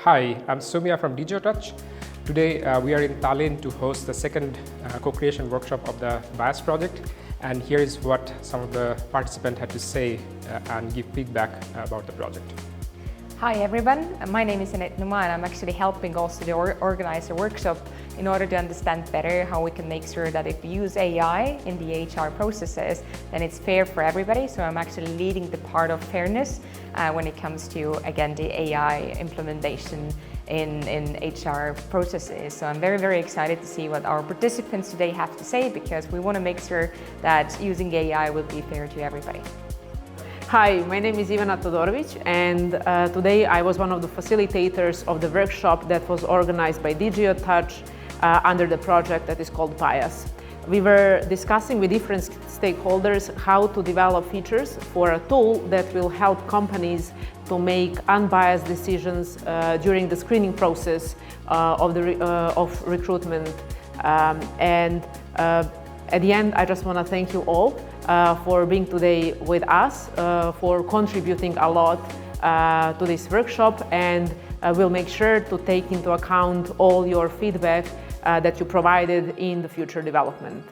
Hi, I'm Soumya from Digiotouch. Today we are in Tallinn to host the second co-creation workshop of the BIAS project, and here is what some of the participants had to say and give feedback about the project. Hi everyone, my name is Anett Numa and I'm actually helping also to organize a workshop in order to understand better how we can make sure that if we use AI in the HR processes, then it's fair for everybody. So I'm actually leading the part of fairness when it comes to, again, the AI implementation in HR processes. So I'm very, very excited to see what our participants today have to say, because we want to make sure that using AI will be fair to everybody. Hi, my name is Ivana Todorovic, and today I was one of the facilitators of the workshop that was organized by Digiotouch under the project that is called BIAS. We were discussing with different stakeholders how to develop features for a tool that will help companies to make unbiased decisions during the screening process of recruitment. At the end, I just want to thank you all for being today with us, for contributing a lot to this workshop, and we'll make sure to take into account all your feedback that you provided in the future development.